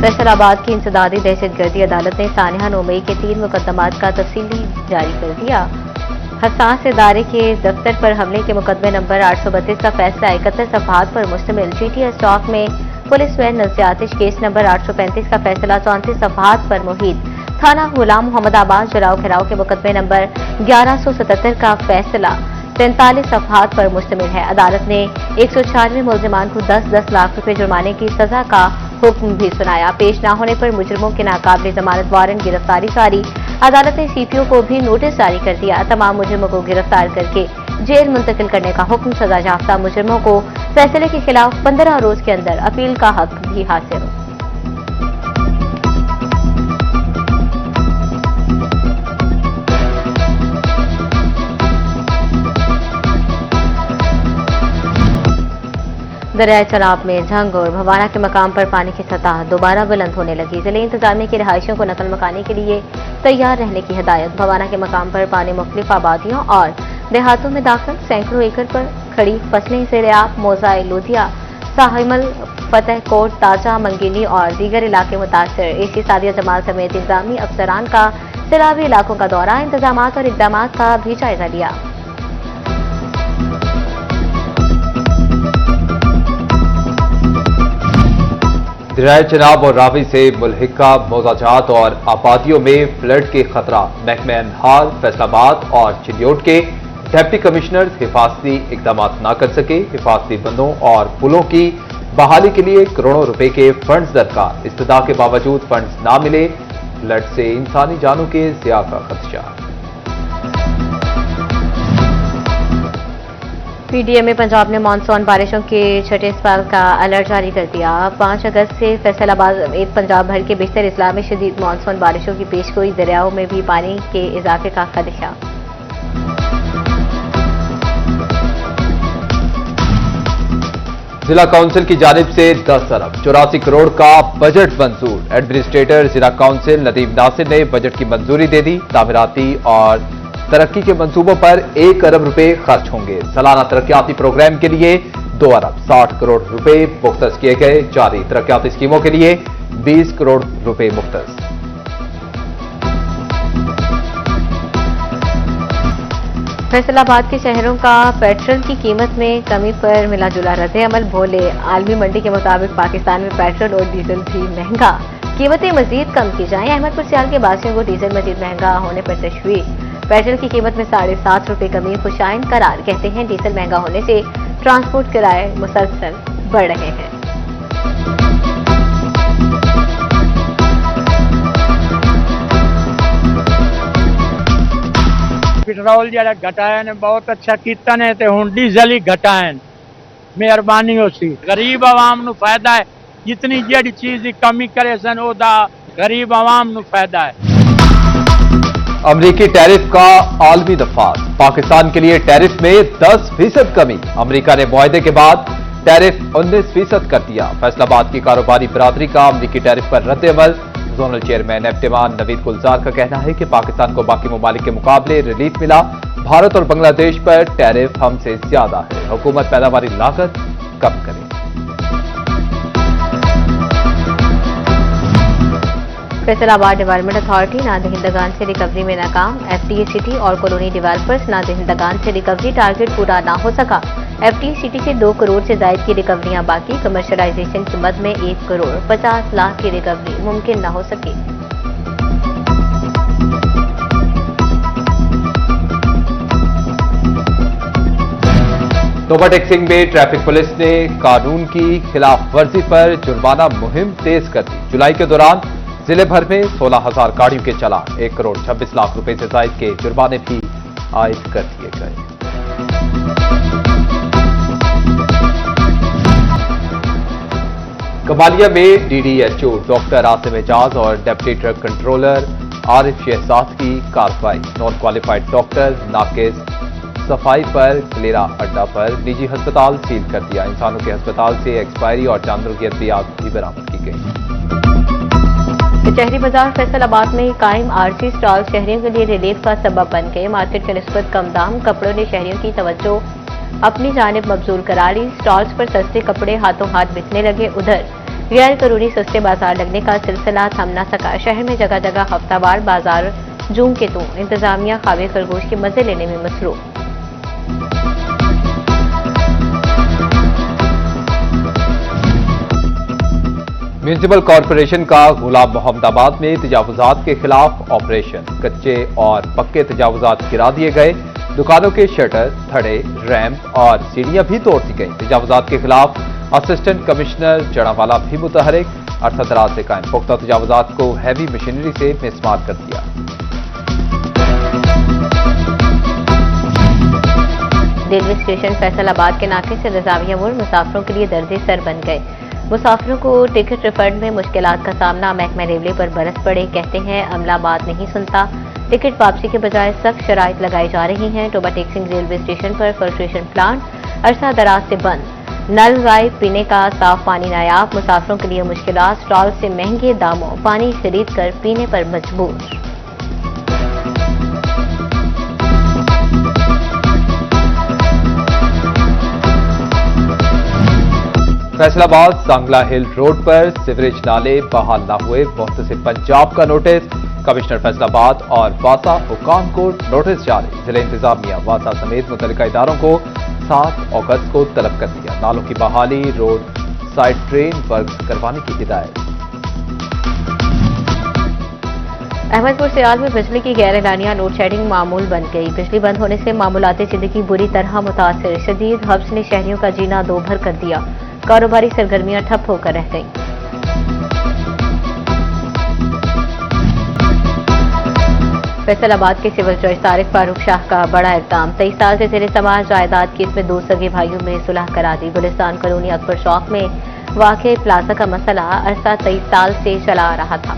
फैसलाबाद की इंसदादी दहशतगर्दी अदालत ने सानिया नोमई के 3 मुकदमात का तफसीली जारी कर दिया। हसास इदारे के दफ्तर पर हमले के मुकदमे नंबर 832 का फैसला 71 सफहात पर मुश्तमिल। GTS स्टॉक में पुलिस वैन नज़ियातिश केस नंबर 835 का फैसला 34 सफहात पर मुहित। थाना गुलाम मोहम्मदाबाद जलाओ घिराव के मुकदमे नंबर 1177 का फैसला 43 सफहात पर मुश्तमिल है। अदालत ने 196 मुलजिमान को 10-10 लाख रुपए जुर्माने की सजा का हुक्म भी सुनाया। पेश न होने पर मुजरिमों के नाकाबिले जमानत वारंट गिरफ्तारी जारी। अदालत ने CPO को भी नोटिस जारी कर दिया। तमाम मुजरिमों को गिरफ्तार करके जेल मुंतकिल करने का हुक्म। सजा याफ्ता मुजरिमों को फैसले के खिलाफ 15 रोज के अंदर अपील का हक भी हासिल। दरियाए चनाब में झंग और भवाना के मकाम पर पानी की सतह दोबारा बुलंद होने लगी। जिले इंतजामिया की रिहायशियों को नकल मकानी के लिए तैयार रहने की हिदायत। भवाना के मकाम पर पानी मुख्तलिफ आबादियों और देहातों में दाखिल। सैकड़ों एकड़ पर खड़ी फसलें सैलाब, मोजाई, लोधिया, साहिमल, फतेहकोट, ताजा, मंगिनी और दीगर इलाके मुतासर। AC सादिया जमाल समेत इंतजामी अफसरान का सैलाबी इलाकों का दौरा, इंतजाम और इकदाम का भी जायजा लिया। दरियाए चनाब और रावी से मुल्हिका मौजाजात और आबादियों में फ्लड के खतरा। महकमे अनहार, फैसलाबाद और चिलियोट के डिप्टी कमिश्नर हिफाजती इकदाम न कर सके। हिफाजती बंदों और पुलों की बहाली के लिए करोड़ों रुपए के फंड्स दरकार। इस्तदा के बावजूद फंड्स ना मिले। फ्लड से इंसानी जानों के ज़िया का खदशा। PDM में पंजाब ने मानसून बारिशों के छठे स्पेल का अलर्ट जारी कर दिया। 5 अगस्त से फैसलाबाद समेत पंजाब भर के बेशतर इजला में शदीद मानसून बारिशों की पेशगोई। दरियाओं में भी पानी के इजाफे का खदशा। जिला काउंसिल की जानिब से 10 अरब 84 करोड़ का बजट मंजूर। एडमिनिस्ट्रेटर जिला काउंसिल नदीम नासिर ने बजट की मंजूरी दे दी। तामीराती और तरक्की के मंसूबों पर 1 अरब रुपए खर्च होंगे। सालाना तरक्याती प्रोग्राम के लिए 2 अरब 60 करोड़ रुपए मुख्तस किए गए। जारी तरक्याती स्कीमों के लिए 20 करोड़ रुपए मुख्तस। फैसलाबाद के शहरों का पेट्रोल की कीमत में कमी पर मिला जुला रद्द-ए-अमल। भोले आलमी मंडी के मुताबिक पाकिस्तान में पेट्रोल और डीजल भी महंगा। कीमतें मजीद कम की जाएं। अहमदपुर सियाल के बासियों को डीजल मजीद महंगा होने पर तशवीश। पेट्रोल की कीमत में 7.5 रुपए कमी खुशाइन करार। कहते हैं डीजल महंगा होने से ट्रांसपोर्ट किराए मुसलसल बढ़ रहे हैं। पेट्रोल जरा घटाया ने बहुत अच्छा किया ने ते हुण डीजल ही घटाए। मेहरबानी होसी गरीब आवाम नु फायदा है। जितनी जड़ी चीज की कमी करे सन ओदा गरीब आवाम नु फायदा है। अमरीकी टैरिफ का आलमी दफात। पाकिस्तान के लिए टैरिफ में 10% कमी। अमरीका ने मुआहदे के बाद टैरिफ 19% कर दिया। फैसलाबाद की कारोबारी बरादरी का अमरीकी टैरिफ पर रद्द-ए-अमल। जोनल चेयरमैन एफ्तेमान नवीद गुलजार का कहना है कि पाकिस्तान को बाकी ममालिक के मुकाबले रिलीफ मिला। भारत और बांग्लादेश पर टैरिफ हमसे ज्यादा है। हुकूमत पैदावारी लागत कम करे। फैसलाबाद डेवलपमेंट अथॉरिटी नादहिंदगान से रिकवरी में नाकाम। FTA सिटी और कॉलोनी डेवलपर्स नादहिंदगान से रिकवरी टारगेट पूरा ना हो सका। FTA सिटी से 2 करोड़ से जायद की रिकवरियां बाकी। कमर्शलाइजेशन की मद में 1 करोड़ 50 लाख की रिकवरी मुमकिन न हो सकी। नोवा टैक्सिंग में ट्रैफिक पुलिस ने कानून की खिलाफ वर्जी पर जुर्माना मुहिम तेज कर दी। जुलाई के दौरान जिले भर में 16,000 गाड़ियों के चालान, 1 करोड़ 26 लाख रुपए से जायद के जुर्माने भी आयद कर दिए गए। कमालिया में DDHO डॉक्टर आसिम एजाज और deputy drug controller Arif Shahzad की कार्रवाई। नॉन क्वालिफाइड डॉक्टर नाकिस सफाई पर कलेरा अड्डा पर निजी अस्पताल सील कर दिया। इंसानों के अस्पताल से एक्सपायरी और जानवरों की अद्वियात भी बरामद की गई। शहरी बाजार फैसलाबाद में कायम आरसी स्टॉल शहरियों के लिए रिलीफ का सबब बन गए। मार्केट के निस्बत कम दाम कपड़ों ने शहरियों की तवज्जो अपनी जानिब मबजूल करा ली। स्टॉल्स पर सस्ते कपड़े हाथों हाथ बिकने लगे। उधर गैर कानूनी सस्ते बाजार लगने का सिलसिला थम न सका। शहर में जगह जगह हफ्तावार बाजार जूम के तू इंतजामिया खावे खरगोश के मजे लेने में मसरूफ। म्यूनिसिपल कॉरपोरेशन का गुलाम मोहम्मदाबाद में तजावुजात के खिलाफ ऑपरेशन। कच्चे और पक्के तजावुजात गिरा दिए गए। दुकानों के शटर, थड़े, रैंप और सीढ़ियां भी तोड़ दी गई। तजावुजात के खिलाफ असिस्टेंट कमिश्नर जड़ावाला भी मुतहरिक। अरसा दराज से कायम पुख्ता तजावुजात को हैवी मशीनरी से मिसमार कर दिया। रेलवे स्टेशन फैसलाबाद के नाके से निजामिया मोड़ मुसाफिरों के लिए दर्द सर बन गए। मुसाफिरों को टिकट रिफंड में मुश्किलात का सामना। महकमा रेलवे पर बरस पड़े। कहते हैं अमला बात नहीं सुनता। टिकट वापसी के बजाय सख्त शराइत लगाई जा रही हैं। टोबा टेक्सिंग रेलवे स्टेशन पर फिल्ट्रेशन प्लांट अरसा दराज से बंद। नल गायब, पीने का साफ पानी नायाब। मुसाफिरों के लिए मुश्किलात। स्टॉल से महंगे दामों पानी खरीद कर पीने पर मजबूर। फैसलाबाद सांगला हिल रोड पर सीवरेज नाले बहाल न हुए। मुहतसिब पंजाब का नोटिस। कमिश्नर फैसलाबाद और वासा हुकाम को नोटिस जारी। जिला इंतजामिया वासा समेत मुतल्लिका इदारों को 7 अगस्त को तलब कर दिया। नालों की बहाली, रोड साइड ड्रेन वर्क करवाने की हिदायत। अहमदपुर सियाल में बिजली की गैर एलानिया लोड शेडिंग मामूल बन गई। बिजली बंद होने से मामूलाती जिंदगी बुरी तरह मुतासिर। शदीद हब्स ने शहरियों का जीना दो भर कर दिया। कारोबारी सरगर्मियां ठप होकर रह गईं। फैसलाबाद के सिविल जज तारिक फारूक शाह का बड़ा इक़दाम। 23 साल से जेरे समाज जायदाद केस में 2 सगे भाइयों में सुलह करा दी। गुलिस्तान कॉलोनी अकबर चौक में वाक़े प्लाजा का मसला अरसा 23 साल से चला आ रहा था।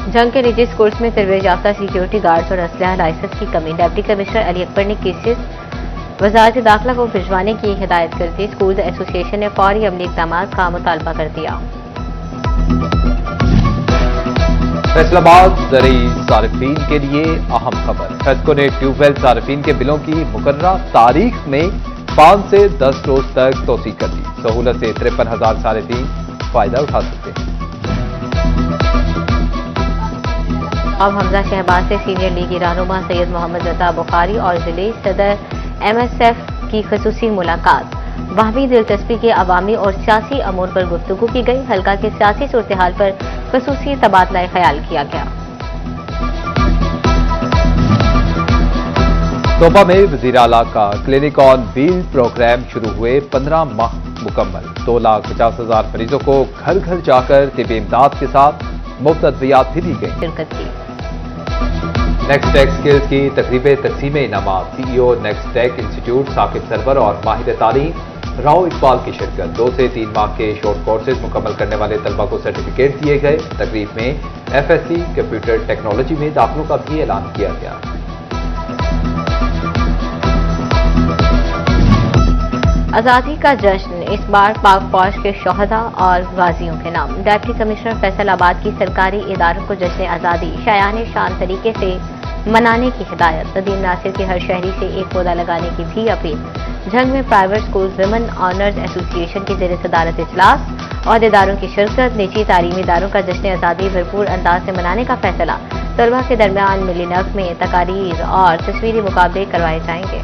जंग के निजी स्कूल्स में तरबीयत याफ्ता सिक्योरिटी गार्ड्स और असलहा लाइसेंस की कमी। डिप्टी कमिश्नर अली अकबर ने केसेस वजारत दाखिला को भिजवाने की हिदायत कर दी। स्कूल एसोसिएशन ने फौरी अमली इक़दाम का मुतालबा कर दिया। फैसलाबाद ज़रई सारिफीन के लिए अहम खबर। फेस्को ने ट्यूबवेल सारिफीन के बिलों की मुकर्ररा तारीख में 5 से 10 रोज तक तोसी कर दी। सहूलत से 53,000 सारिफीन फायदा उठा सकते हैं। अब हमजा शहबाज से सीनियर लीगी रहनुमा सैयद मोहम्मद रजा बुखारी और जिले सदर MSF की खसूसी मुलाकात। बाहमी दिलचस्पी के अवामी और सियासी अमूर पर गुफ्तगू की गई। हल्का के सियासी सूरत हाल पर खसूसी तबादला ख्याल किया गया। तोपा में वज़ीर आला का क्लिनिक ऑन व्हील प्रोग्राम शुरू हुए। 15 माह मुकम्मल। 2,50,000 मरीजों को घर घर जाकर तिब्बी इमदाद के साथ मुफ्त अद्वियात भी दी गई। शिरकत की नेक्स्ट टेक स्किल्स की तकरीबें तकसीम इनामात। CEO next tech institute Saqib Sarwar और माहिर तालीम राव इकबाल की शिरकत। 2 से 3 माह के शॉर्ट कोर्सेज मुकम्मल करने वाले तलबा को सर्टिफिकेट दिए गए। तकरीब में FSC कंप्यूटर टेक्नोलॉजी में दाखिलों का भी ऐलान किया गया। आज़ादी का जश्न इस बार पाक फौज के शोहदा और गाजियों के नाम। डिप्टी कमिश्नर फैसलाबाद की सरकारी इदारों को जश्न आज़ादी शायान शान तरीके से मनाने की हिदायत। नदीम नासिर के हर शहरी से एक पौधा लगाने की भी अपील। झंग में private school women owners association की जेर सदारत इजलास। अहदेदारों की शिरकत। निजी तालीमी इदारों का जश्न आज़ादी भरपूर अंदाज से मनाने का फैसला। तलबा के दरमियान मिली नक्श में तकारीर और तस्वीरी मुकाबले करवाए जाएंगे।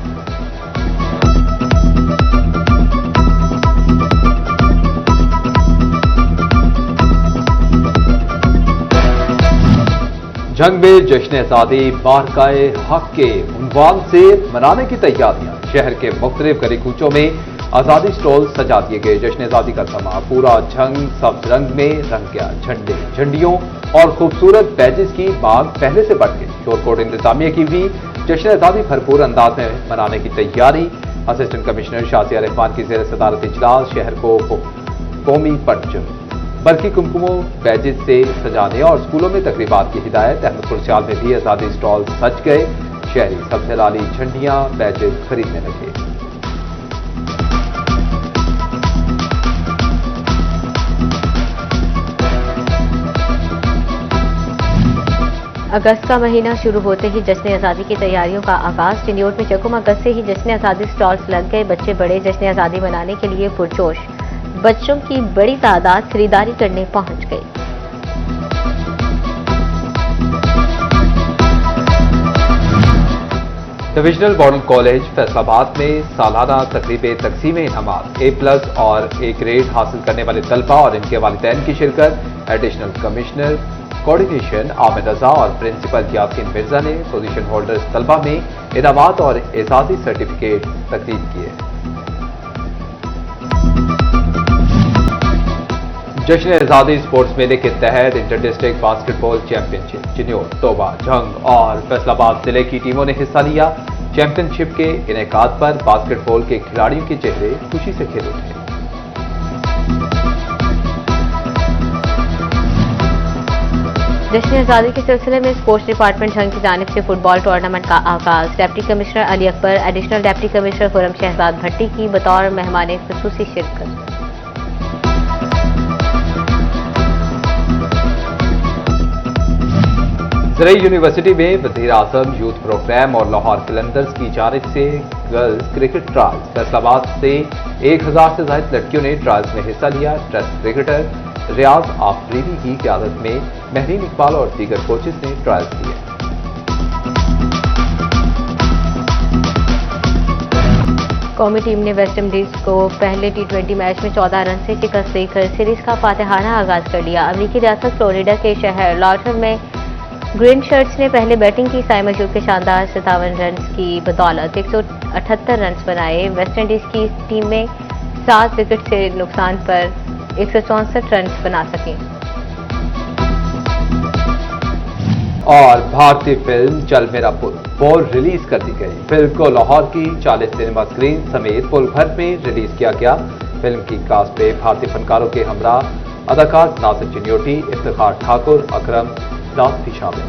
जंग में जश्न आज़ादी मार्काए हक के उन्वान से मनाने की तैयारियां। शहर के मुख्तलिफ गली कूचों में आज़ादी स्टॉल सजा दिए गए। जश्न आज़ादी का समा पूरा जंग सब्ज रंग में रंग गया। झंडे, झंडियों और खूबसूरत बैजेस की मांग पहले से बढ़ गई। शोरकोट इंतजामिया की भी जश्न आज़ादी भरपूर अंदाज में मनाने की तैयारी। असिस्टेंट कमिश्नर शाजिया रहमान की जेर सदारत इजलास। शहर को कौमी परचम बल्कि कुमकुमों बैजेस से सजाने और स्कूलों में तकरीबात की हिदायत। अहमदपुर सियाल में भी आज़ादी स्टॉल सज गए। शहरी सबसे लाली झंडियां, बैजेस खरीदने लगे। अगस्त का महीना शुरू होते ही जश्न आज़ादी की तैयारियों का आगाज। चिन्योट में जकुम अगस्त से ही जश्न आज़ादी स्टॉल्स लग गए। बच्चे बड़े जश्न आज़ादी मनाने के लिए पुरजोश। बच्चों की बड़ी तादाद खरीदारी करने पहुंच गई। डिविजनल मॉडल कॉलेज फैसलाबाद में सालाना तकरीबे तकसीम इनामात A+ और A ग्रेड हासिल करने वाले तलबा और इनके वालिदैन की शिरकत। एडिशनल कमिश्नर कोऑर्डिनेशन आमिर रजा और प्रिंसिपल यासीन मिर्जा ने पोजीशन होल्डर्स तलबा में इनामात और एजाजी सर्टिफिकेट तकरीब किए। जश्न आज़ादी स्पोर्ट्स मेले के तहत inter district basketball championship Chiniot, तोबा, झंग और फैसलाबाद जिले की टीमों ने हिस्सा लिया। चैंपियनशिप के इनेकाद पर बास्केटबॉल के खिलाड़ियों के चेहरे खुशी से खिल उठे। जश्न आज़ादी के सिलसिले में स्पोर्ट्स डिपार्टमेंट झंग की जानिब से फुटबॉल टूर्नामेंट का आगाज। Deputy commissioner Ali Akbar, additional deputy commissioner Khurram Shahzad Bhatti की बतौर मेहमान खुसूसी शिरकत। ज़रई यूनिवर्सिटी में वज़ीर आज़म यूथ प्रोग्राम और लाहौर कलंदर्स की जानिब से गर्ल्स क्रिकेट ट्रायल्स। फैसलाबाद से 1000 से ज्यादा लड़कियों ने ट्रायल्स में हिस्सा लिया। टेस्ट क्रिकेटर रियाज आफरीदी की क़यादत में महरीन इकबाल और दीगर कोचेस ने ट्रायल्स किए। कौमी टीम ने वेस्ट इंडीज को पहले T20 मैच में 14 रन से शिकस्त देकर सीरीज का फातिहाना आगाज कर लिया। अमेरिकी रियासत फ्लोरिडा के शहर लॉर्टन में ग्रीन शर्ट्स ने पहले बैटिंग की। साइम अयूब के शानदार 57 रन की बदौलत 178 रन बनाए। वेस्ट इंडीज की टीम में 7 विकेट से नुकसान पर 164 रन बना सके। और भारतीय फिल्म चल मेरा पुल रिलीज कर दी गई। फिल्म को लाहौर की 40 सिनेमा स्क्रीन समेत पुल भर में रिलीज किया गया। फिल्म की कास्ट में भारतीय फनकारों के हमरा अदाकार नासिर चिन्योटी, इफ्तिखार ठाकुर, अकरम दास भी शामिल।